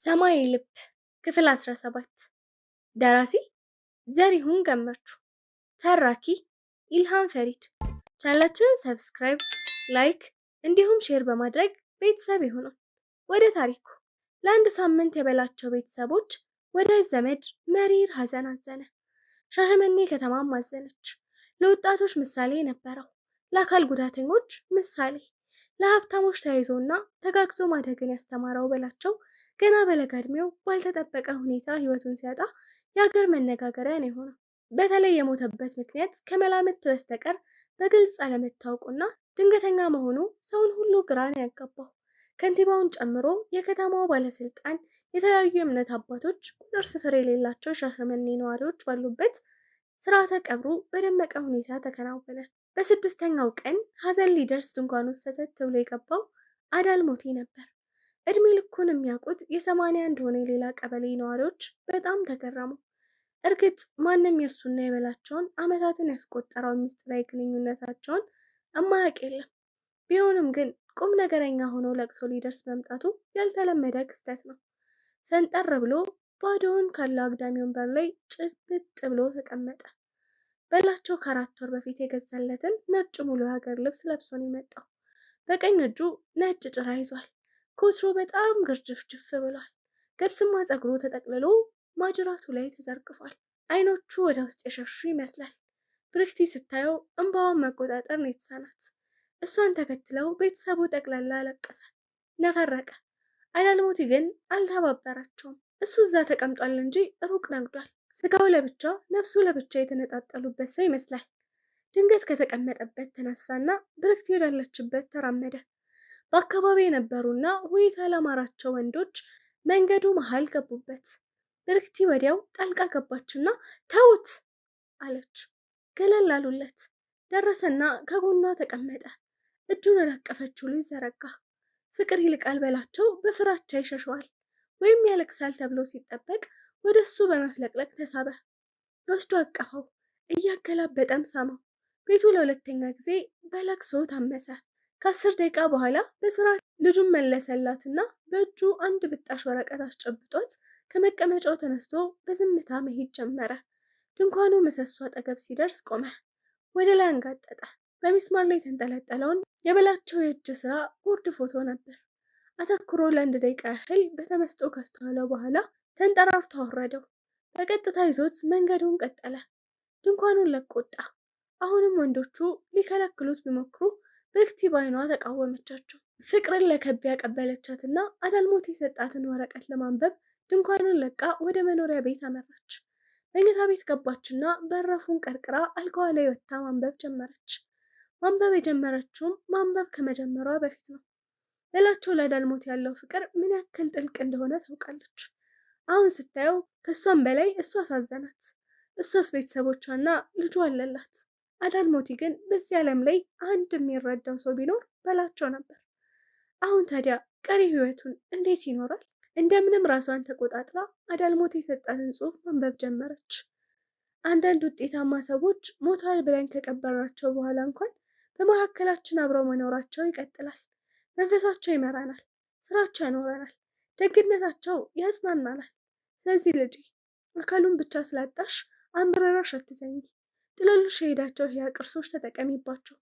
ሰማይ ልብ ክፍል 17 ደራሲ ዘሪሁን ገመቹ ተራኪ ኢልሃም ፈሪድ ቻናላችንን ሰብስክራይብ ላይክ እንዲሁም ሼር በማድረግ ቤተሰብ ይሁኑ። ወደ ታሪኩ ለአንድ ሳምንት የበላቸው ቤተሰቦች ወዳጅ ዘመድ መሪር ሐዘን አዘነ። ሻሸመኔ ከተማም አዘነች። ለወጣቶች ምሳሌ ነበረው፣ ለአካል ጉዳተኞች ምሳሌ፣ ለሀብታሞች ተያይዞና ተጋግዞ ማደግን ያስተማረው በላቸው ገና በለጋ ዕድሜው ባልተጠበቀ ሁኔታ ህይወቱን ሲያጣ የሀገር መነጋገሪያ ነው የሆነው። በተለይ የሞተበት ምክንያት ከመላምት በስተቀር በግልጽ አለመታወቁና ድንገተኛ መሆኑ ሰውን ሁሉ ግራ ነው ያጋባው። ከንቲባውን ጨምሮ የከተማው ባለስልጣን፣ የተለያዩ የእምነት አባቶች፣ ቁጥር ስፍር የሌላቸው ሻሸመኔ ነዋሪዎች ባሉበት ስርዓተ ቀብሩ በደመቀ ሁኔታ ተከናወነ። በስድስተኛው ቀን ሀዘን ሊደርስ ድንኳን ውስጥ ሰተት ብሎ የገባው አዳልሞቲ ነበር። እድሜ ልኩን የሚያውቁት የ80 እንደሆነ የሌላ ቀበሌ ነዋሪዎች በጣም ተገረሙ። እርግጥ ማንም የእሱና የበላቸውን አመታትን ያስቆጠረው ሚስጥራዊ ግንኙነታቸውን እማያውቅ የለም። ቢሆንም ግን ቁም ነገረኛ ሆኖ ለቅሶ ሊደርስ መምጣቱ ያልተለመደ ክስተት ነው። ፈንጠር ብሎ ባዶውን ካለው አግዳሚ ወንበር ላይ ጭብጥ ብሎ ተቀመጠ። በላቸው ከ4 ወር በፊት የገዛለትን ነጭ ሙሉ የሀገር ልብስ ለብሶ ነው የመጣው። በቀኝ እጁ ነጭ ጭራ ይዟል። ኮትሮ በጣም ግርጅፍጅፍ ብሏል። ገብስማ ፀጉሩ ተጠቅልሎ ማጅራቱ ላይ ተዘርግፏል። አይኖቹ ወደ ውስጥ የሸሹ ይመስላል። ብርክቲ ስታየው እንባዋን መቆጣጠር ነው የተሳናት። እሷን ተከትለው ቤተሰቡ ጠቅላላ አለቀሰ፣ ነፈረቀ። አዳልሞቲ ግን አልተባበራቸውም። እሱ እዛ ተቀምጧል እንጂ ሩቅ ነግዷል። ስጋው ለብቻ ነፍሱ ለብቻ የተነጣጠሉበት ሰው ይመስላል። ድንገት ከተቀመጠበት ተነሳና ብርክቲ ወዳለችበት ተራመደ። በአካባቢ የነበሩና ሁኔታ ያላማራቸው ወንዶች መንገዱ መሃል ገቡበት። ብርክቲ ወዲያው ጣልቃ ገባችና ተውት አለች። ገለል አሉለት። ደረሰና ከጎኗ ተቀመጠ። እጁን ወዳቀፈችው ልጅ ዘረጋ። ፍቅር ይልቃል በላቸው በፍራቻ ይሸሸዋል ወይም ያለቅሳል ተብሎ ሲጠበቅ ወደ እሱ በመፍለቅለቅ ተሳበ። ወስዶ አቀፈው፣ እያገላበጠም ሳመው። ቤቱ ለሁለተኛ ጊዜ በለቅሶ ታመሰ። ከ10 ደቂቃ በኋላ በስርዓት ልጁን መለሰላትና በእጁ አንድ ብጣሽ ወረቀት አስጨብጦት ከመቀመጫው ተነስቶ በዝምታ መሄድ ጀመረ። ድንኳኑ ምሰሶ አጠገብ ሲደርስ ቆመ። ወደ ላይ አንጋጠጠ። በሚስማር ላይ የተንጠለጠለውን የበላቸው የእጅ ስራ ቦርድ ፎቶ ነበር። አተኩሮ ለ1 ደቂቃ ያህል በተመስጦ ካስተዋለው በኋላ ተንጠራርቶ አወረደው። በቀጥታ ይዞት መንገዱን ቀጠለ። ድንኳኑን ለቆ ወጣ። አሁንም ወንዶቹ ሊከለክሉት ቢሞክሩ ብርክቲ ባይኗ ተቃወመቻቸው። ፍቅርን ለከቢ ያቀበለቻትና አዳልሞቲ የሰጣትን ወረቀት ለማንበብ ድንኳኑን ለቃ ወደ መኖሪያ ቤት አመራች። መኝታ ቤት ገባችና በረፉን ቀርቅራ አልጋዋ ላይ ወጥታ ማንበብ ጀመረች። ማንበብ የጀመረችውም ማንበብ ከመጀመሯ በፊት ነው። በላቸው ለአዳልሞቲ ያለው ፍቅር ምን ያክል ጥልቅ እንደሆነ ታውቃለች። አሁን ስታየው ከሷም በላይ እሷ አሳዘናት። እሷስ ቤተሰቦቿና ልጇ አለላት። አዳልሞቲ ግን በዚህ ዓለም ላይ አንድ የሚረዳው ሰው ቢኖር በላቸው ነበር። አሁን ታዲያ ቀሪ ህይወቱን እንዴት ይኖራል? እንደምንም ራሷን ተቆጣጥራ አዳልሞቲ የሰጣትን ጽሑፍ ማንበብ ጀመረች። አንዳንድ ውጤታማ ሰዎች ሞተዋል ብለን ከቀበርናቸው በኋላ እንኳን በመካከላችን አብረው መኖራቸው ይቀጥላል። መንፈሳቸው ይመራናል፣ ስራቸው ያኖረናል፣ ደግነታቸው ያጽናናናል። ስለዚህ ልጄ አካሉን ብቻ ስላጣሽ አንብረራሽ አትዘኝ። ጥለሉሽ የሄዳቸው ህያ ቅርሶች ተጠቀሚባቸው፣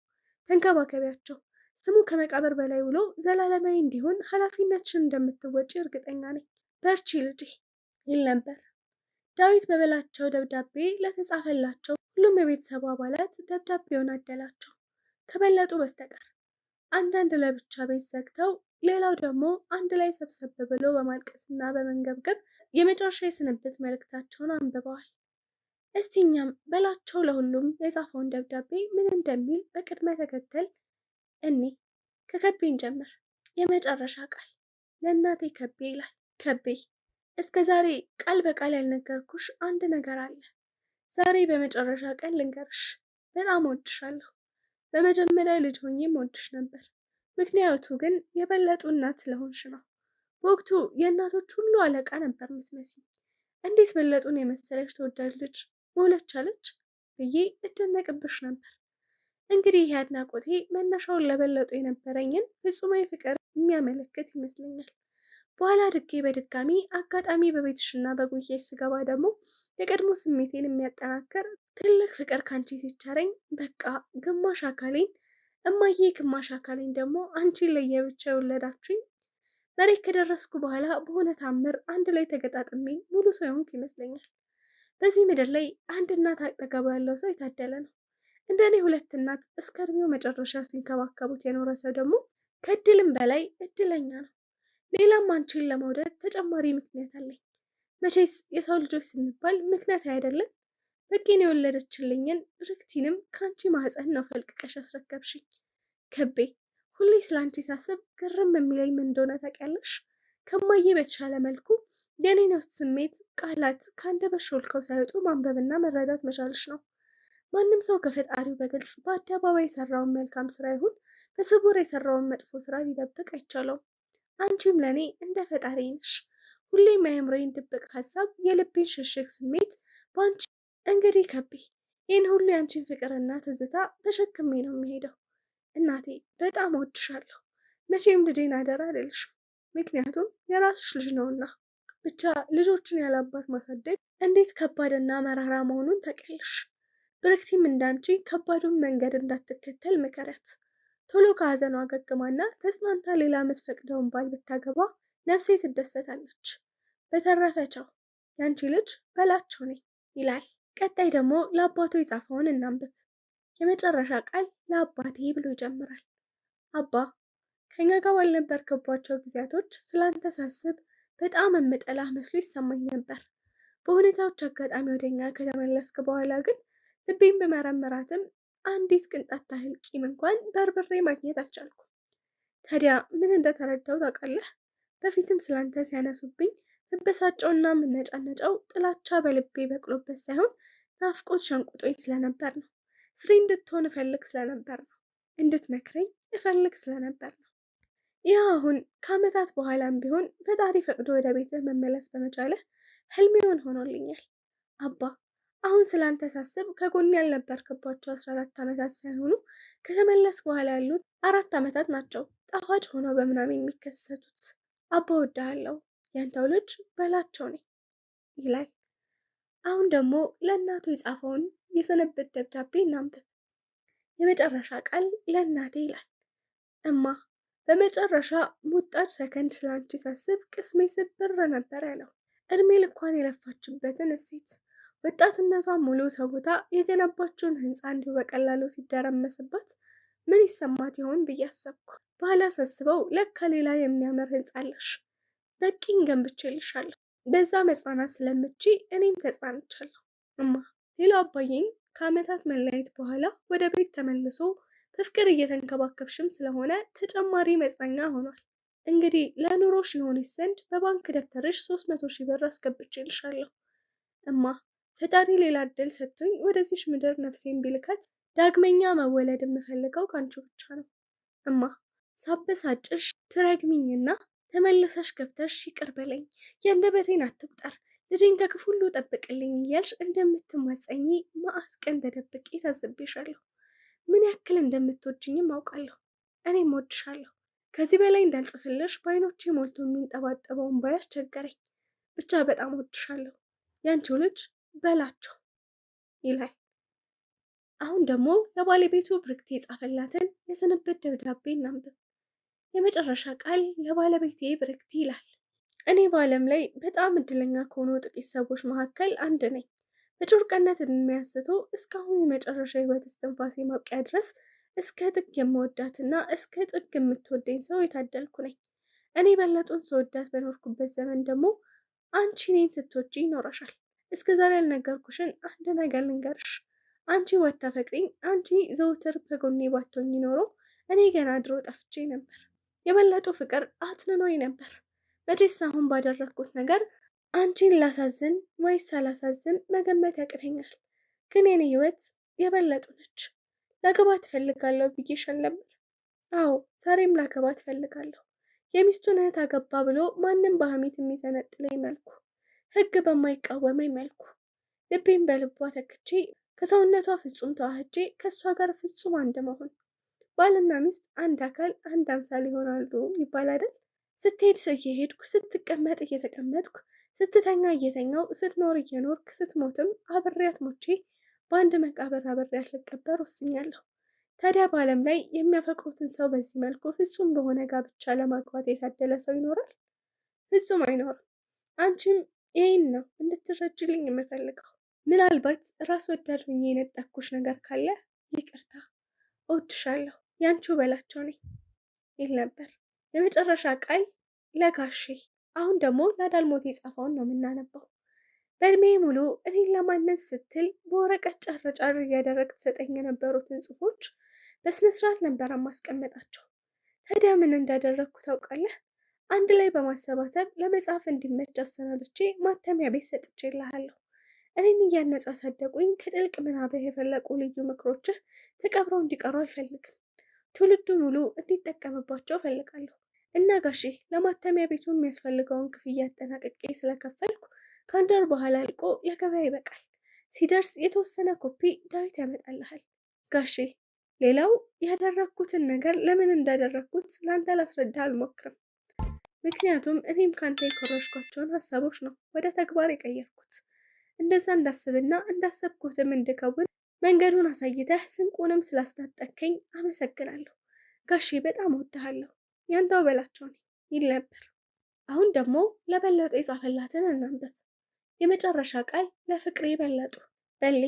ተንከባከቢያቸው። ስሙ ከመቃብር በላይ ውሎ ዘላለማዊ እንዲሆን ኃላፊነትሽን እንደምትወጪ እርግጠኛ ነኝ። በርቺ ልጄ ይል ነበር ዳዊት በበላቸው ደብዳቤ ለተጻፈላቸው ሁሉም የቤተሰቡ አባላት ደብዳቤውን አደላቸው ከበለጡ በስተቀር። አንዳንድ ለብቻ ቤት ዘግተው፣ ሌላው ደግሞ አንድ ላይ ሰብሰብ ብሎ በማልቀስና በመንገብገብ የመጨረሻ የስንብት መልእክታቸውን አንብበዋል። እስቲ እኛም በላቸው ለሁሉም የጻፈውን ደብዳቤ ምን እንደሚል በቅድመ ተከተል እኔ ከከቤን ጀምር። የመጨረሻ ቃል ለእናቴ ከቤ ይላል። ከቤ፣ እስከ ዛሬ ቃል በቃል ያልነገርኩሽ አንድ ነገር አለ። ዛሬ በመጨረሻ ቀን ልንገርሽ። በጣም ወድሻለሁ። በመጀመሪያ ልጅ ሆኜም ወድሽ ነበር። ምክንያቱ ግን የበለጡ እናት ስለሆንሽ ነው። በወቅቱ የእናቶች ሁሉ አለቃ ነበር የምትመስይ። እንዴት በለጡን የመሰለች ተወዳጅ ልጅ መውለድ ቻለች ብዬ እደነቅብሽ ነበር። እንግዲህ ይህ አድናቆቴ መነሻውን ለበለጡ የነበረኝን ፍጹማዊ ፍቅር የሚያመለክት ይመስለኛል። በኋላ ድጌ በድጋሚ አጋጣሚ በቤትሽና በጉያሽ ስገባ ደግሞ የቀድሞ ስሜቴን የሚያጠናክር ትልቅ ፍቅር ካንቺ ሲቸረኝ በቃ ግማሽ አካሌን እማዬ ግማሽ አካሌን ደግሞ አንቺን ለየብቻ የወለዳችሁኝ መሬት ከደረስኩ በኋላ በሆነ ታምር አንድ ላይ ተገጣጥሜ ሙሉ ሰው የሆንኩ ይመስለኛል። በዚህ ምድር ላይ አንድ እናት አጠገቡ ያለው ሰው የታደለ ነው። እንደኔ ሁለት እናት እስከ እድሜው መጨረሻ ሲንከባከቡት የኖረ ሰው ደግሞ ከእድልም በላይ እድለኛ ነው። ሌላም አንቺን ለመውደድ ተጨማሪ ምክንያት አለኝ። መቼስ የሰው ልጆች ስንባል ምክንያት አይደለም። በቂን የወለደችልኝን ብርክቲንም ከአንቺ ማህፀን ነው ፈልቅቀሽ ያስረከብሽኝ። ከቤ ሁሌ ስላንቺ ሳስብ ግርም የሚለኝ ምን እንደሆነ ታውቂያለሽ? ከማዬ በተሻለ መልኩ የኔን ውስጥ ስሜት ቃላት ከአንደበት ሾልከው ሳይወጡ ማንበብና መረዳት መቻልሽ ነው። ማንም ሰው ከፈጣሪው በግልጽ በአደባባይ የሰራውን መልካም ስራ ይሁን በስውር የሰራውን መጥፎ ስራ ሊደብቅ አይቻለውም። አንቺም ለእኔ እንደ ፈጣሪ ነሽ። ሁሌም የአእምሮዬን ድብቅ ሀሳብ፣ የልቤን ሽሽግ ስሜት በአንቺ እንግዲህ ከቤ ይህን ሁሉ የአንቺን ፍቅርና ትዝታ ተሸክሜ ነው የሚሄደው። እናቴ በጣም እወድሻለሁ። መቼም ልጄን አደራ አልልሽም፣ ምክንያቱም የራስሽ ልጅ ነውና። ብቻ ልጆችን ያላባት ማሳደግ እንዴት ከባድና መራራ መሆኑን ታውቂያለሽ። ብርክቲም እንዳንቺ ከባዱን መንገድ እንዳትከተል ምከሪያት። ቶሎ ከሀዘኗ አገግማና ተጽናንታ ሌላ የምትፈቅደውን ባል ብታገባ ነፍሴ ትደሰታለች። በተረፈ ቻው፣ ያንቺ ልጅ በላቸው ነኝ ይላል። ቀጣይ ደግሞ ለአባቱ የጻፈውን እናንብብ። የመጨረሻ ቃል ለአባቴ ብሎ ይጀምራል። አባ፣ ከኛ ጋር ባልነበርክባቸው ጊዜያቶች ስላንተ ሳስብ በጣም የምጠላህ መስሎ ይሰማኝ ነበር። በሁኔታዎች አጋጣሚ ወደኛ ከተመለስክ በኋላ ግን ልቤን በመረመራትም አንዲት ቅንጣት ታህል ቂም እንኳን በርብሬ ማግኘት አልቻልኩም። ታዲያ ምን እንደተረዳው ታውቃለህ? በፊትም ስላንተ ሲያነሱብኝ መበሳጨውና የምነጫነጨው ጥላቻ በልቤ በቅሎበት ሳይሆን ናፍቆት ሸንቁጦኝ ስለነበር ነው። ስሬ እንድትሆን እፈልግ ስለነበር ነው። እንድትመክረኝ እፈልግ ስለነበር ነው። ይህ አሁን ከዓመታት በኋላም ቢሆን ፈጣሪ ፈቅዶ ወደ ቤትህ መመለስ በመቻልህ ህልሜውን ሆኖልኛል። አባ፣ አሁን ስላንተ ሳስብ ከጎን ያልነበርክባቸው 14 ዓመታት ሳይሆኑ ከተመለስ በኋላ ያሉት 4 ዓመታት ናቸው ጣፋጭ ሆነው በምናም የሚከሰቱት። አባ እወድሃለሁ፣ ያንተው ልጅ በላቸው ነኝ ይላል። አሁን ደግሞ ለእናቱ የጻፈውን የስንብት ደብዳቤ እናንብብ። የመጨረሻ ቃል ለእናቴ ይላል። እማ፣ በመጨረሻ ሙጣጭ ሰከንድ ስላንቺ ሳስብ ቅስሜ ስብር ነበር ያለው። እድሜ ልኳን የለፋችበትን እሴት ወጣትነቷን ሙሉ ሰውታ የገነባችውን ህንፃ እንዲሁ በቀላሉ ሲደረመስባት ምን ይሰማት ይሆን ብዬ አሰብኩ። ባህላ ሳስበው ለካ ሌላ የሚያምር ህንፃ አለሽ። በቂን ገንብቼልሻለሁ። በዛ መጽናናት ስለምቺ እኔም ተጽናንቻለሁ። እማ፣ ሌላው አባዬን ከዓመታት መለያየት በኋላ ወደ ቤት ተመልሶ በፍቅር እየተንከባከብሽም ስለሆነ ተጨማሪ መጽናኛ ሆኗል። እንግዲህ ለኑሮሽ ይሆንሽ ዘንድ በባንክ ደብተርሽ 300,000 ብር አስገብቼልሻለሁ። እማ፣ ፈጣሪ ሌላ እድል ሰጥቶኝ ወደዚሽ ምድር ነፍሴን ቢልከት ዳግመኛ መወለድ የምፈልገው ከአንቺ ብቻ ነው። እማ፣ ሳበሳጭሽ ትረግሚኝና ተመልሰሽ ገብተሽ ይቅር በለኝ፣ የአንደበቴን አትቁጠር፣ ልጄን ከክፉ ሁሉ ጠብቅልኝ እያልሽ እንደምትማጸኝ መዓት ቀን ተደብቄ ታዝቤሻለሁ። ምን ያክል እንደምትወጂኝም አውቃለሁ። እኔም እወድሻለሁ። ከዚህ በላይ እንዳልጽፍልሽ በዓይኖቼ ሞልቶ የሚንጠባጠበውን ባይ አስቸገረኝ። ብቻ በጣም እወድሻለሁ፣ ያንቺው ልጅ በላቸው ይላል። አሁን ደግሞ ለባለቤቱ ብርክቲ የጻፈላትን የስንብት ደብዳቤ እናንብብ። የመጨረሻ ቃል ለባለቤቴ ብርክቲ ይላል። እኔ በዓለም ላይ በጣም እድለኛ ከሆኑ ጥቂት ሰዎች መካከል አንድ ነኝ። በጩርቀነት የሚያስቶ እስካሁን የመጨረሻ ህይወት እስትንፋሴ ማብቂያ ድረስ እስከ ጥግ የምወዳትና እስከ ጥግ የምትወደኝ ሰው የታደልኩ ነኝ። እኔ በለጡን ስወዳት በኖርኩበት ዘመን ደግሞ አንቺ እኔን ስትወጂ ይኖረሻል። እስከ ዛሬ ያልነገርኩሽን አንድ ነገር ልንገርሽ። አንቺ ባታፈቅሪኝ፣ አንቺ ዘውትር ከጎኔ ባትሆኚ ኖሮ እኔ ገና ድሮ ጠፍቼ ነበር። የበለጡ ፍቅር አትንኖኝ ነበር። መቼስ አሁን ባደረግኩት ነገር አንቺን ላሳዝን ወይስ ሳላሳዝን መገመት ያቅተኛል። ግን የኔ ህይወት የበለጡ ነች። ላገባት እፈልጋለሁ ብዬሻል ነበር። አዎ፣ ዛሬም ላገባት እፈልጋለሁ። የሚስቱን እህት አገባ ብሎ ማንም በሐሜት የሚዘነጥለኝ መልኩ፣ ህግ በማይቃወመኝ መልኩ፣ ልቤን በልቧ ተክቼ ከሰውነቷ ፍጹም ተዋህጄ ከእሷ ጋር ፍጹም አንድ መሆን። ባልና ሚስት አንድ አካል አንድ አምሳል ይሆናሉ ይባል አይደል? ስትሄድ እየሄድኩ፣ ስትቀመጥ እየተቀመጥኩ፣ ስትተኛ እየተኛው፣ ስትኖር እየኖርክ፣ ስትሞትም አብሬያት ሞቼ በአንድ መቃብር አብሬያት ልቀበር ወስኛለሁ። ታዲያ በዓለም ላይ የሚያፈቅሩትን ሰው በዚህ መልኩ ፍጹም በሆነ ጋብቻ ለማግባት የታደለ ሰው ይኖራል? ፍጹም አይኖርም። አንቺም ይህን ነው እንድትረጅልኝ የምፈልገው። ምናልባት ራስ ወዳድ ሆኜ የነጠኩሽ ነገር ካለ ይቅርታ። እወድሻለሁ፣ ያንቺው በላቸው ነኝ ይል ነበር። የመጨረሻ ቃል ለጋሼ። አሁን ደግሞ ለዳልሞት የጻፈውን ነው የምናነባው። በእድሜ ሙሉ እኔን ለማነጽ ስትል በወረቀት ጫር ጫር እያደረግ ትሰጠኝ የነበሩትን ጽሑፎች በስነስርዓት ነበር ማስቀመጣቸው። ታዲያ ምን እንዳደረግኩ ታውቃለህ? አንድ ላይ በማሰባሰብ ለመጻፍ እንዲመች አሰናድቼ ማተሚያ ቤት ሰጥቼልሃለሁ። እኔን እያነጹ ያሳደጉኝ ከጥልቅ ምናብህ የፈለቁ ልዩ ምክሮችህ ተቀብረው እንዲቀሩ አልፈልግም። ትውልዱ ሙሉ እንዲጠቀምባቸው እፈልጋለሁ። እና ጋሼ ለማተሚያ ቤቱ የሚያስፈልገውን ክፍያ አጠናቅቄ ስለከፈልኩ ከአንድ ወር በኋላ አልቆ ለገበያ ይበቃል። ሲደርስ የተወሰነ ኮፒ ዳዊት ያመጣልሃል። ጋሼ ሌላው ያደረግኩትን ነገር ለምን እንዳደረግኩት ለአንተ ላስረዳ አልሞክርም። ምክንያቱም እኔም ካንተ የኮረጅኳቸውን ሀሳቦች ነው ወደ ተግባር የቀየርኩት። እንደዛ እንዳስብና እንዳሰብኩትም እንድከውን መንገዱን አሳይተህ ስንቁንም ስላስታጠከኝ አመሰግናለሁ። ጋሼ በጣም እወድሃለሁ፣ ያንተው በላቸው ነኝ ይል ነበር። አሁን ደግሞ ለበለጡ የጻፈላትን እናንብብ። የመጨረሻ ቃል ለፍቅሬ በለጡ። በሌ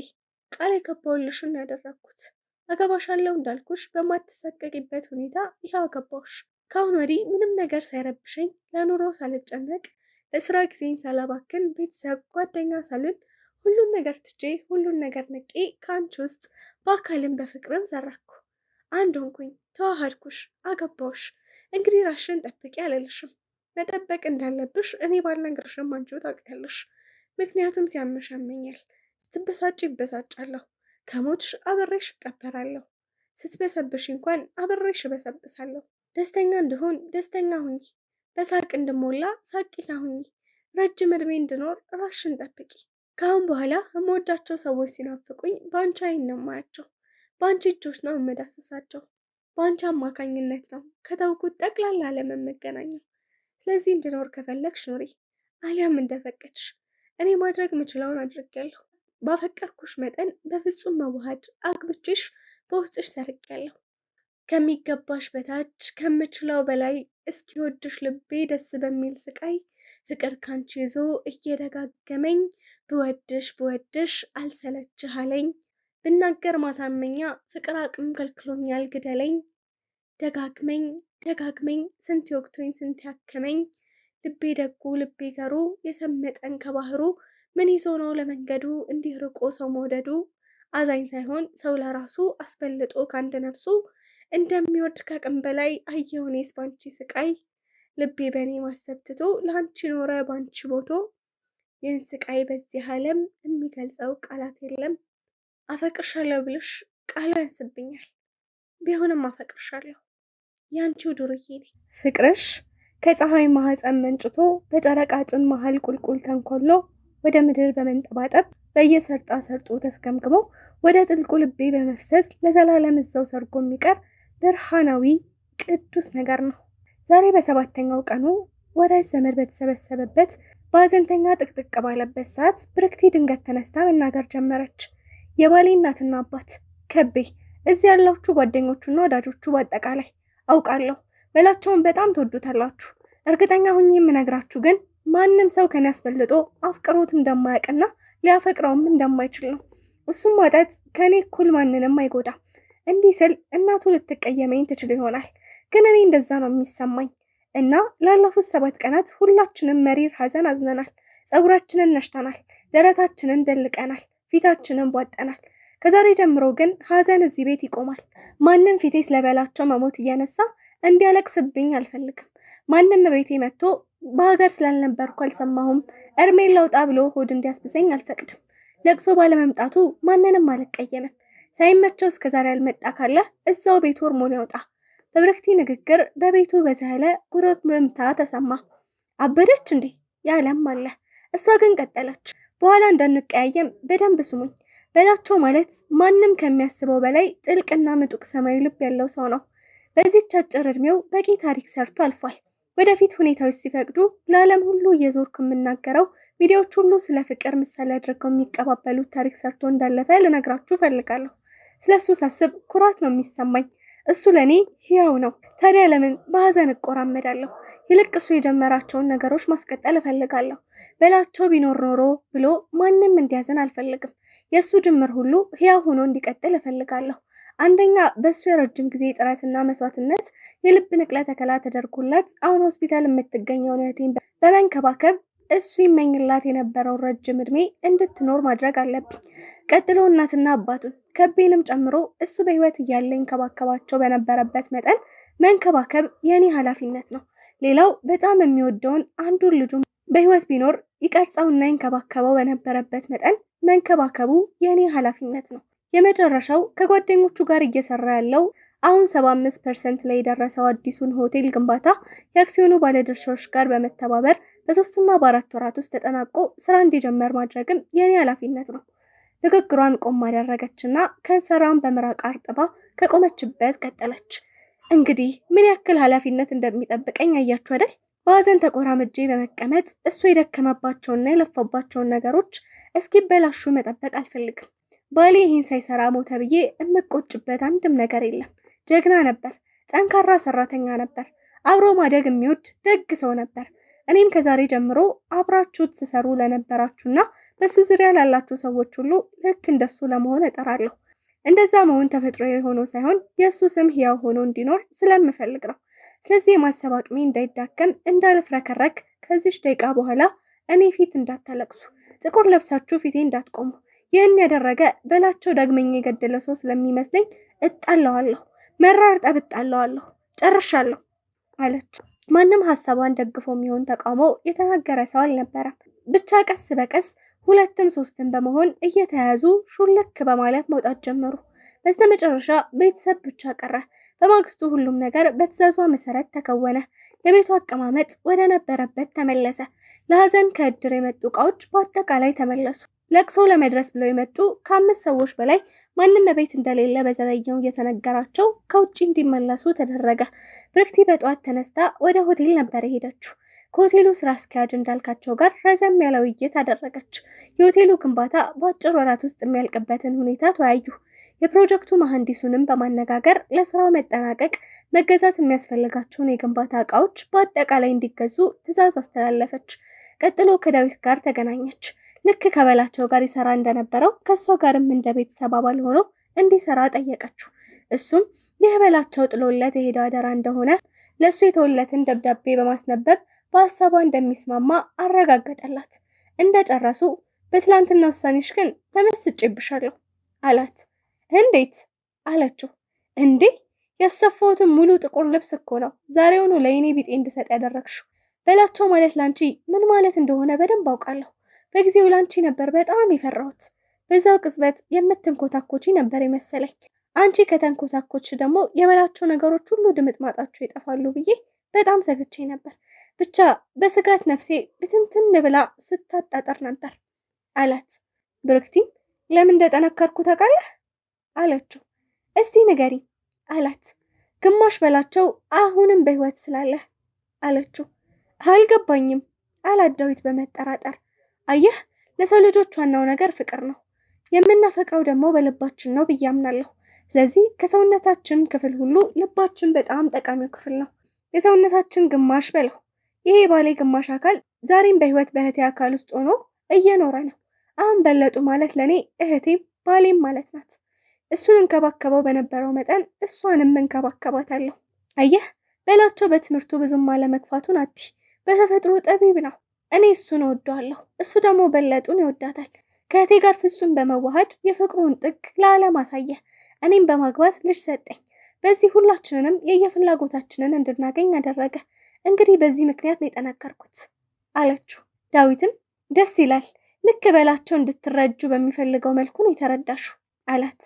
ቃል የገባሁልሽን ያደረግኩት። አገባሻለሁ እንዳልኩሽ በማትሰቀቂበት ሁኔታ ይኸው አገባሁሽ። ከአሁን ወዲህ ምንም ነገር ሳይረብሸኝ፣ ለኑሮ ሳልጨነቅ፣ ለስራ ጊዜን ሳላባክን፣ ቤተሰብ ጓደኛ ሳልን ሁሉን ነገር ትቼ ሁሉን ነገር ንቄ ከአንቺ ውስጥ በአካልም በፍቅርም ሰራኩ። አንድ ሆንኩኝ፣ ተዋሃድኩሽ፣ አገባሁሽ። እንግዲህ ራስሽን ጠብቂ አልልሽም። መጠበቅ እንዳለብሽ እኔ ባልነግርሽም አንቺው ታውቂያለሽ። ምክንያቱም ሲያምሽ ያመኛል፣ ስትበሳጭ ይበሳጫለሁ፣ ከሞትሽ አብሬሽ እቀበራለሁ፣ ስትበሰብሽ እንኳን አብሬሽ እበሰብሳለሁ። ደስተኛ እንድሆን ደስተኛ ሁኚ፣ በሳቅ እንድሞላ ሳቂላ ሁኚ፣ ረጅም እድሜ እንድኖር ራስሽን ጠብቂ። ከአሁን በኋላ የምወዳቸው ሰዎች ሲናፍቁኝ በአንቺ አይን ነው የማያቸው፣ በአንቺ እጆች ነው የምዳስሳቸው፣ በአንቺ አማካኝነት ነው ከተውኩት ጠቅላላ ዓለም የምገናኘው። ስለዚህ እንድኖር ከፈለግሽ ኑሪ፣ አሊያም እንደፈቀድሽ። እኔ ማድረግ የምችለውን አድርጌያለሁ። ባፈቀርኩሽ መጠን በፍጹም መዋሃድ አግብቼሽ በውስጥሽ ሰርቄያለሁ። ከሚገባሽ በታች ከምችለው በላይ እስኪወድሽ ልቤ ደስ በሚል ስቃይ ፍቅር ካንቺ ይዞ እየደጋገመኝ ብወድሽ አልሰለችህ አለኝ። ብናገር ማሳመኛ ፍቅር አቅም ከልክሎኛል ግደለኝ። ደጋግመኝ ስንት ወቅቶኝ ስንት ያከመኝ። ልቤ ደጉ ልቤ ገሩ የሰመጠን ከባህሩ ምን ይዞ ነው ለመንገዱ እንዲህ ርቆ ሰው መውደዱ። አዛኝ ሳይሆን ሰው ለራሱ አስበልጦ ከአንድ ነፍሱ እንደሚወድ ከአቅም በላይ አየሁ እኔስ ባንቺ ስቃይ። ልቤ በእኔ ማሰብ ትቶ ለአንቺ ኖረ ባንቺ ቦቶ። ይህን ስቃይ በዚህ ዓለም የሚገልጸው ቃላት የለም። አፈቅርሻለሁ ብልሽ ቃሉ ያንስብኛል፣ ቢሆንም አፈቅርሻለሁ። ያንቺው ዱርዬ ነኝ። ፍቅርሽ ከፀሐይ ማህፀን መንጭቶ በጨረቃ ጭን መሃል ቁልቁል ተንኮሎ ወደ ምድር በመንጠባጠብ በየሰርጣ ሰርጡ ተስገምግሞ ወደ ጥልቁ ልቤ በመፍሰስ ለዘላለም እዛው ሰርጎ የሚቀር ብርሃናዊ ቅዱስ ነገር ነው። ዛሬ በሰባተኛው ቀኑ ወዳጅ ዘመድ በተሰበሰበበት በሀዘንተኛ ጥቅጥቅ ባለበት ሰዓት ብርክቲ ድንገት ተነስታ መናገር ጀመረች። የባሌ እናትና አባት ከቤ፣ እዚህ ያላችሁ ጓደኞቹና ወዳጆቹ በአጠቃላይ አውቃለሁ በላቸውን በጣም ትወዱታላችሁ። እርግጠኛ ሁኜ የምነግራችሁ ግን ማንም ሰው ከኔ አስበልጦ አፍቅሮት እንደማያውቅና ሊያፈቅረውም እንደማይችል ነው። እሱም ማጣት ከኔ እኩል ማንንም አይጎዳም። እንዲህ ስል እናቱ ልትቀየመኝ ትችል ይሆናል፣ ግን እኔ እንደዛ ነው የሚሰማኝ። እና ላለፉት 7 ቀናት ሁላችንም መሪር ሀዘን አዝነናል። ፀጉራችንን ነሽተናል፣ ደረታችንን ደልቀናል፣ ፊታችንን ቧጠናል። ከዛሬ ጀምሮ ግን ሀዘን እዚህ ቤት ይቆማል። ማንም ፊቴ ስለበላቸው መሞት እያነሳ እንዲያለቅስብኝ አልፈልግም። ማንም ቤቴ መጥቶ በሀገር ስላልነበርኩ አልሰማሁም እርሜን ለውጣ ብሎ ሆድ እንዲያስብሰኝ አልፈቅድም። ለቅሶ ባለመምጣቱ ማንንም አልቀየምም። ሳይመቸው እስከዛሬ ያልመጣ ካለ እዛው ቤቱ ሆርሞን ያውጣ። በብርክቲ ንግግር በቤቱ በዛለ ጉርምርምታ ተሰማ። አበደች እንዴ ያለም አለ። እሷ ግን ቀጠለች። በኋላ እንዳንቀያየም በደንብ ስሙኝ። በላቸው ማለት ማንም ከሚያስበው በላይ ጥልቅና ምጡቅ ሰማያዊ ልብ ያለው ሰው ነው። በዚህች አጭር እድሜው በቂ ታሪክ ሰርቶ አልፏል። ወደፊት ሁኔታዎች ሲፈቅዱ ለዓለም ሁሉ እየዞርኩ የምናገረው ቪዲዮዎች ሁሉ ስለ ፍቅር ምሳሌ አድርገው የሚቀባበሉት ታሪክ ሰርቶ እንዳለፈ ልነግራችሁ ፈልጋለሁ። ስለሱ ሳስብ ኩራት ነው የሚሰማኝ። እሱ ለኔ ሕያው ነው። ታዲያ ለምን በሐዘን እቆራመዳለሁ? ይልቅ እሱ የጀመራቸውን ነገሮች ማስቀጠል እፈልጋለሁ። በላቸው ቢኖር ኖሮ ብሎ ማንም እንዲያዝን አልፈልግም። የእሱ ጅምር ሁሉ ሕያው ሆኖ እንዲቀጥል እፈልጋለሁ። አንደኛ በእሱ የረጅም ጊዜ ጥረትና መስዋዕትነት የልብ ንቅለ ተከላ ተደርጎላት አሁን ሆስፒታል የምትገኘውን እህቴን በመንከባከብ እሱ ይመኝላት የነበረውን ረጅም ዕድሜ እንድትኖር ማድረግ አለብኝ። ቀጥሎ እናትና አባቱን ከቤንም ጨምሮ እሱ በህይወት እያለ ይንከባከባቸው በነበረበት መጠን መንከባከብ የኔ ኃላፊነት ነው። ሌላው በጣም የሚወደውን አንዱን ልጁን በህይወት ቢኖር ይቀርጸውና ይንከባከበው በነበረበት መጠን መንከባከቡ የኔ ኃላፊነት ነው። የመጨረሻው ከጓደኞቹ ጋር እየሰራ ያለው አሁን 75% ላይ የደረሰው አዲሱን ሆቴል ግንባታ የአክሲዮኑ ባለድርሻዎች ጋር በመተባበር በ3 እና በ4 ወራት ውስጥ ተጠናቆ ስራ እንዲጀመር ማድረግም የኔ ኃላፊነት ነው። ንግግሯን ቆም አደረገችና ከንፈሯን በምራቅ አርጥባ ከቆመችበት ቀጠለች። እንግዲህ ምን ያክል ኃላፊነት እንደሚጠብቀኝ አያችሁ አይደል? በሐዘን ተቆራምጄ በመቀመጥ እሱ የደከመባቸውና የለፋባቸውን ነገሮች እስኪበላሹ መጠበቅ አልፈልግም። ባሌ ይህን ሳይሰራ ሞተ ብዬ የምቆጭበት አንድም ነገር የለም። ጀግና ነበር፣ ጠንካራ ሰራተኛ ነበር፣ አብሮ ማደግ የሚወድ ደግ ሰው ነበር። እኔም ከዛሬ ጀምሮ አብራችሁት ትሰሩ ለነበራችሁና በሱ ዙሪያ ላላችሁ ሰዎች ሁሉ ልክ እንደሱ ለመሆን እጠራለሁ። እንደዛ መሆን ተፈጥሯዊ ሆኖ ሳይሆን የእሱ ስም ሕያው ሆኖ እንዲኖር ስለምፈልግ ነው። ስለዚህ የማሰብ አቅሜ እንዳይዳከም እንዳልፍረከረክ ከዚች ደቂቃ በኋላ እኔ ፊት እንዳታለቅሱ፣ ጥቁር ለብሳችሁ ፊቴ እንዳትቆሙ። ይህን ያደረገ በላቸው ዳግመኛ የገደለ ሰው ስለሚመስለኝ እጣለዋለሁ፣ መራር ጠብ እጣለዋለሁ። ጨርሻለሁ አለች። ማንም ሀሳቧን ደግፎ የሚሆን ተቃውሞ የተናገረ ሰው አልነበረም። ብቻ ቀስ በቀስ 2ም 3ም በመሆን እየተያዙ ሹልክ በማለት መውጣት ጀመሩ። በስተመጨረሻ ቤተሰብ ብቻ ቀረ። በማግስቱ ሁሉም ነገር በትዕዛዟ መሰረት ተከወነ። የቤቱ አቀማመጥ ወደ ነበረበት ተመለሰ። ለሐዘን ከእድር የመጡ እቃዎች በአጠቃላይ ተመለሱ። ለቅሶ ለመድረስ ብለው የመጡ ከ5 ሰዎች በላይ ማንም ቤት እንደሌለ በዘበኛው እየተነገራቸው ከውጭ እንዲመለሱ ተደረገ። ብርክቲ በጠዋት ተነስታ ወደ ሆቴል ነበር የሄደችው። ከሆቴሉ ስራ አስኪያጅ እንዳልካቸው ጋር ረዘም ያለ ውይይት አደረገች። የሆቴሉ ግንባታ በአጭር ወራት ውስጥ የሚያልቅበትን ሁኔታ ተወያዩ። የፕሮጀክቱ መሐንዲሱንም በማነጋገር ለስራው መጠናቀቅ መገዛት የሚያስፈልጋቸውን የግንባታ እቃዎች በአጠቃላይ እንዲገዙ ትዕዛዝ አስተላለፈች። ቀጥሎ ከዳዊት ጋር ተገናኘች። ልክ ከበላቸው ጋር ይሰራ እንደነበረው ከእሷ ጋርም እንደ ቤተሰብ አባል ሆኖ እንዲሰራ ጠየቀችው። እሱም ይህ በላቸው ጥሎለት የሄደው አደራ እንደሆነ ለእሱ የተወለትን ደብዳቤ በማስነበብ በሀሳቧ እንደሚስማማ አረጋገጠላት። እንደጨረሱ በትላንትና ውሳኔሽ ግን ተመስጬብሻለሁ አላት። እንዴት አለችው። እንዴ ያሰፋሁትን ሙሉ ጥቁር ልብስ እኮ ነው ዛሬውኑ ለእኔ ቢጤ እንድሰጥ ያደረግሽው። በላቸው ማለት ላንቺ ምን ማለት እንደሆነ በደንብ አውቃለሁ። በጊዜው ላንቺ ነበር በጣም የፈራሁት። በዛው ቅጽበት የምትንኮታኮቺ ነበር የመሰለኝ። አንቺ ከተንኮታኮች ደግሞ የበላቸው ነገሮች ሁሉ ድምጥማጣቸው ይጠፋሉ ብዬ በጣም ሰግቼ ነበር። ብቻ በስጋት ነፍሴ ብትንትን ብላ ስታጣጠር ነበር አላት። ብርክቲም ለምን እንደጠነከርኩ ታውቃለህ አለችው። እስቲ ንገሪ አላት። ግማሽ በላቸው አሁንም በህይወት ስላለህ አለችው። አልገባኝም አላት ዳዊት በመጠራጠር። አየህ ለሰው ልጆች ዋናው ነገር ፍቅር ነው። የምናፈቅረው ደግሞ በልባችን ነው ብዬ አምናለሁ። ስለዚህ ከሰውነታችን ክፍል ሁሉ ልባችን በጣም ጠቃሚው ክፍል ነው። የሰውነታችን ግማሽ በለው። ይሄ ባሌ ግማሽ አካል ዛሬም በህይወት በእህቴ አካል ውስጥ ሆኖ እየኖረ ነው። አሁን በለጡ ማለት ለኔ እህቴም ባሌም ማለት ናት። እሱን እንከባከበው በነበረው መጠን እሷንም እንከባከባታለሁ። አየህ በላቸው በትምህርቱ ብዙም አለመግፋቱን አቲ በተፈጥሮ ጠቢብ ነው። እኔ እሱን እወደዋለሁ፣ እሱ ደግሞ በለጡን ይወዳታል። ከእህቴ ጋር ፍጹም በመዋሃድ የፍቅሩን ጥግ ለዓለም አሳየ። እኔም በማግባት ልጅ ሰጠኝ። በዚህ ሁላችንንም የየፍላጎታችንን እንድናገኝ አደረገ። እንግዲህ በዚህ ምክንያት ነው የጠነከርኩት አለችው። ዳዊትም ደስ ይላል፣ ልክ በላቸው እንድትረጁ በሚፈልገው መልኩ ነው የተረዳሽው አላት።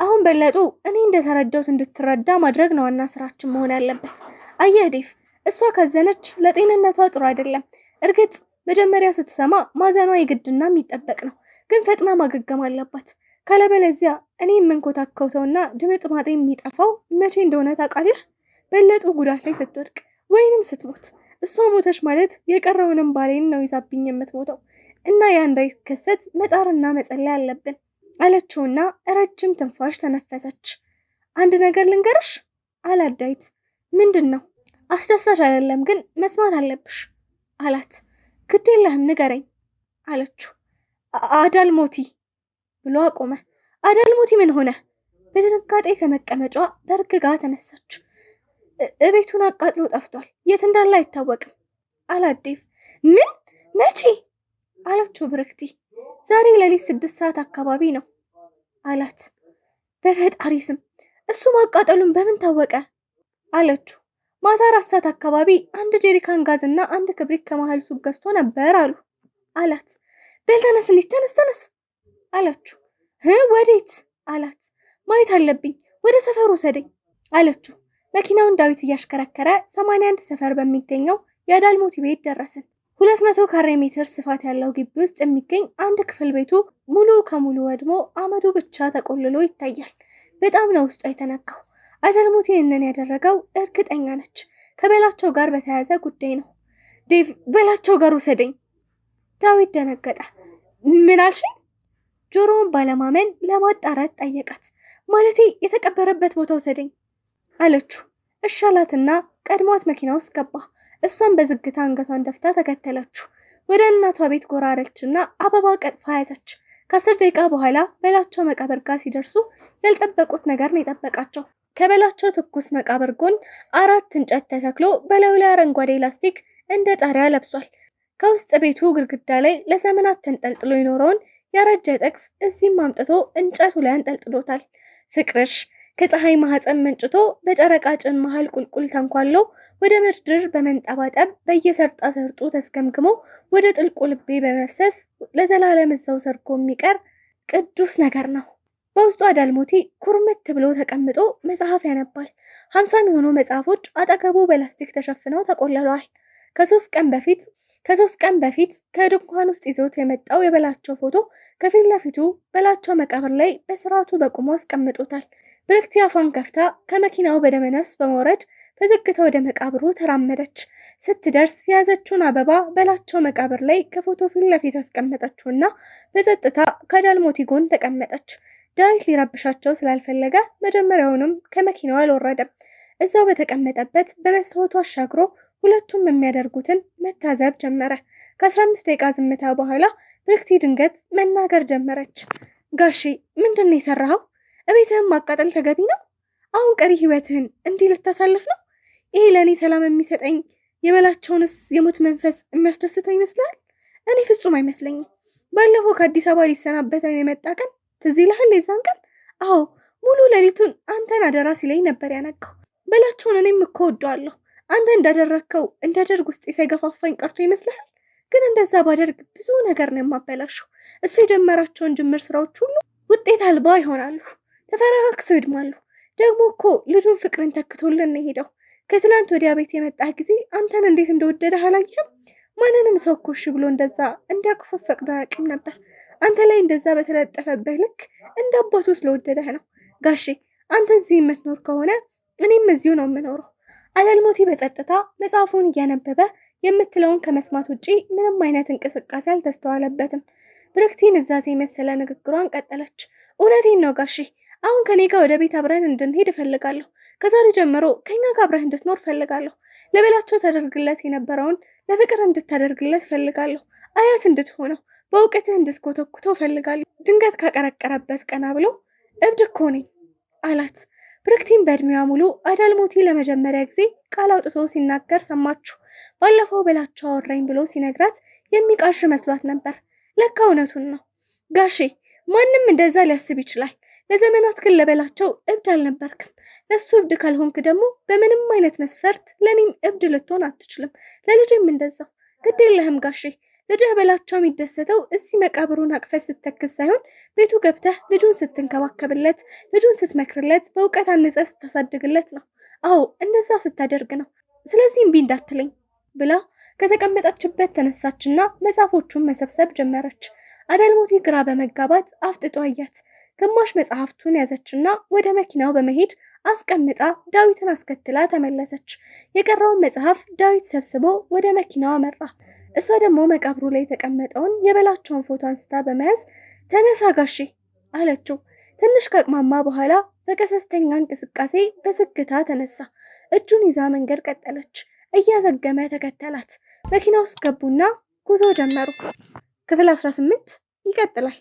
አሁን በለጡ እኔ እንደተረዳሁት እንድትረዳ ማድረግ ነው ዋና ስራችን መሆን ያለበት። አየህ ዴፍ፣ እሷ ካዘነች ለጤንነቷ ጥሩ አይደለም። እርግጥ መጀመሪያ ስትሰማ ማዘኗ የግድና የሚጠበቅ ነው፣ ግን ፈጥና ማገገም አለባት። ካለበለዚያ እኔ የምንኮታከውተውና ድምጥማጤ የሚጠፋው መቼ እንደሆነ ታውቃለህ? በለጡ ጉዳት ላይ ስትወድቅ ወይንም ስትሞት። እሷ ሞተች ማለት የቀረውንም ባሌን ነው ይዛብኝ የምትሞተው እና ያ እንዳይከሰት መጣርና መጸለይ አለብን አለችውና ረጅም ትንፋሽ ተነፈሰች። አንድ ነገር ልንገርሽ አላት ዳዊት። ምንድን ነው? አስደሳች አይደለም ግን መስማት አለብሽ አላት። ግድ የለህም ንገረኝ አለችው። አዳልሞቲ ብሎ አቆመ። አዳልሞቲ ምን ሆነ? በድንጋጤ ከመቀመጫዋ በርግጋ ተነሳች። እቤቱን አቃጥሎ ጠፍቷል፣ የት እንዳለ አይታወቅም አላት ዴቭ። ምን? መቼ? አለችው ብርክቲ። ዛሬ ሌሊት 6 ሰዓት አካባቢ ነው አላት። በፈጣሪ ስም እሱ ማቃጠሉን በምን ታወቀ? አለችው። ማታ 4 ሰዓት አካባቢ አንድ ጄሪካን ጋዝና አንድ ክብሪት ከመሃል ሱቅ ገዝቶ ነበር አሉ አላት። በል ተነስ እንሂድ፣ ተነስ አለችው። ወዴት? አላት። ማየት አለብኝ፣ ወደ ሰፈሩ ውሰደኝ አለችው። መኪናውን ዳዊት እያሽከረከረ 81 ሰፈር በሚገኘው የአዳልሞቲ ቤት ደረስን። 200 ካሬ ሜትር ስፋት ያለው ግቢ ውስጥ የሚገኝ አንድ ክፍል ቤቱ ሙሉ ከሙሉ ወድሞ አመዱ ብቻ ተቆልሎ ይታያል። በጣም ነው ውስጧ የተነካው። አዳልሞቲ ይህንን ያደረገው እርግጠኛ ነች። ከበላቸው ጋር በተያያዘ ጉዳይ ነው። ዴቭ በላቸው ጋር ውሰደኝ። ዳዊት ደነገጠ። ምን አልሽኝ? ጆሮውን ባለማመን ለማጣራት ጠየቃት። ማለቴ የተቀበረበት ቦታ ውሰደኝ አለችው። እሻላትና ቀድሟት መኪና ውስጥ ገባ። እሷም በዝግታ አንገቷን ደፍታ ተከተለችው። ወደ እናቷ ቤት ጎራ አለችና አበባ ቀጥፋ ያዘች። ከ10 ደቂቃ በኋላ በላቸው መቃብር ጋር ሲደርሱ ያልጠበቁት ነገር ነው የጠበቃቸው። ከበላቸው ትኩስ መቃብር ጎን 4 እንጨት ተተክሎ በላዩ ላይ አረንጓዴ ላስቲክ እንደ ጣሪያ ለብሷል። ከውስጥ ቤቱ ግድግዳ ላይ ለዘመናት ተንጠልጥሎ የኖረውን ያረጀ ጥቅስ እዚህም አምጥቶ እንጨቱ ላይ አንጠልጥሎታል። ፍቅርሽ ከፀሐይ ማህፀን መንጭቶ በጨረቃ ጭን መሃል ቁልቁል ተንኳሎ ወደ ምድር በመንጠባጠብ በየሰርጣ ሰርጡ ተስገምግሞ ወደ ጥልቁ ልቤ በመፍሰስ ለዘላለም እዛው ሰርጎ የሚቀር ቅዱስ ነገር ነው። በውስጡ አዳልሞቲ ኩርምት ብሎ ተቀምጦ መጽሐፍ ያነባል። 50 የሚሆኑ መጽሐፎች አጠገቡ በላስቲክ ተሸፍነው ተቆልለዋል። ከሶስት ቀን በፊት ከድንኳን ውስጥ ይዞት የመጣው የበላቸው ፎቶ ከፊት ለፊቱ በላቸው መቃብር ላይ በስርዓቱ በቁሞ አስቀምጦታል። ብርክቲ አፏን ከፍታ ከመኪናው በደመነፍስ በመውረድ በዝግታ ወደ መቃብሩ ተራመደች። ስትደርስ የያዘችውን አበባ በላቸው መቃብር ላይ ከፎቶ ፊት ለፊት አስቀመጠችውና በጸጥታ ከአዳልሞቲ ጎን ተቀመጠች። ዳዊት ሊረብሻቸው ስላልፈለገ መጀመሪያውንም ከመኪናው አልወረደም። እዛው በተቀመጠበት በመስታወቱ አሻግሮ ሁለቱም የሚያደርጉትን መታዘብ ጀመረ። ከ15 ደቂቃ ዝምታ በኋላ ብርክቲ ድንገት መናገር ጀመረች። ጋሼ ምንድን ነው የሰራኸው? እቤትህን ማቃጠል ተገቢ ነው? አሁን ቀሪ ህይወትህን እንዲህ ልታሳልፍ ነው? ይሄ ለእኔ ሰላም የሚሰጠኝ የበላቸውንስ የሞት መንፈስ የሚያስደስተው ይመስላል? እኔ ፍጹም አይመስለኝም። ባለፈው ከአዲስ አበባ ሊሰናበተን የመጣ ቀን ትዝ ይልሃል? የዛን ቀን አዎ፣ ሙሉ ሌሊቱን አንተን አደራ ሲለኝ ነበር ያነቃው። በላቸውን እኔም እኮ ወደዋለሁ። አንተ እንዳደረግከው እንዳደርግ ውስጤ ሳይገፋፋኝ ቀርቶ ይመስላል? ግን እንደዛ ባደርግ ብዙ ነገር ነው የማበላሸው። እሱ የጀመራቸውን ጅምር ስራዎች ሁሉ ውጤት አልባ ይሆናሉ፣ ተፈረካክሰው ይድማሉ። ደግሞ እኮ ልጁን ፍቅርን ተክቶልን ነው ሄደው። ከትላንት ወዲያ ቤት የመጣ ጊዜ አንተን እንዴት እንደወደደህ አላየህም? ማንንም ሰው እኮ እሺ ብሎ እንደዛ እንዲያቅፎ ፈቅዶ አያውቅም ነበር። አንተ ላይ እንደዛ በተለጠፈበት ልክ እንደ አባቱ ስለወደደህ ነው። ጋሼ አንተ እዚህ የምትኖር ከሆነ እኔም እዚሁ ነው የምኖረው። አዳልሞቲ በጸጥታ መጽሐፉን እያነበበ የምትለውን ከመስማት ውጪ ምንም አይነት እንቅስቃሴ አልተስተዋለበትም። ብርክቲን እዛዜ የመሰለ ንግግሯን ቀጠለች። እውነቴን ነው ጋሼ፣ አሁን ከኔ ጋር ወደ ቤት አብረን እንድንሄድ እፈልጋለሁ። ከዛሬ ጀምሮ ከኛ ጋር አብረህ እንድትኖር እፈልጋለሁ። ለበላቸው ታደርግለት የነበረውን ለፍቅር እንድታደርግለት እፈልጋለሁ። አያት እንድትሆነው በእውቀትህ እንድትኮተኩተው እፈልጋለሁ። ድንገት ካቀረቀረበት ቀና ብሎ እብድ እኮ ነኝ አላት። ብርክቲን በእድሜዋ ሙሉ አዳልሞቲ ለመጀመሪያ ጊዜ ቃል አውጥቶ ሲናገር ሰማችሁ። ባለፈው በላቸው አወራኝ ብሎ ሲነግራት የሚቃዥ መስሏት ነበር። ለካ እውነቱን ነው። ጋሼ ማንም እንደዛ ሊያስብ ይችላል። ለዘመናት ግን ለበላቸው እብድ አልነበርክም። ለሱ እብድ ካልሆንክ ደግሞ በምንም አይነት መስፈርት ለኔም እብድ ልትሆን አትችልም። ለልጅም እንደዛው። ግድ የለህም ጋሼ፣ ልጅህ በላቸው የሚደሰተው እዚህ መቃብሩን አቅፈህ ስተክዝ ሳይሆን ቤቱ ገብተህ ልጁን ስትንከባከብለት፣ ልጁን ስትመክርለት፣ በእውቀት አንጸህ ስታሳድግለት ነው። አዎ እንደዛ ስታደርግ ነው። ስለዚህ እምቢ እንዳትለኝ ብላ ከተቀመጠችበት ተነሳችና መጽሐፎቹን መሰብሰብ ጀመረች። አዳልሞቲ ግራ በመጋባት አፍጥጦ አያት። ግማሽ መጽሐፍቱን ያዘችና ወደ መኪናው በመሄድ አስቀምጣ ዳዊትን አስከትላ ተመለሰች። የቀረውን መጽሐፍ ዳዊት ሰብስቦ ወደ መኪናው አመራ። እሷ ደግሞ መቃብሩ ላይ የተቀመጠውን የበላቸውን ፎቶ አንስታ በመያዝ ተነሳ ጋሼ አለችው። ትንሽ ከቅማማ በኋላ በቀሰስተኛ እንቅስቃሴ በዝግታ ተነሳ። እጁን ይዛ መንገድ ቀጠለች። እያዘገመ ተከተላት። መኪና ውስጥ ገቡና ጉዞ ጀመሩ። ክፍል 18 ይቀጥላል።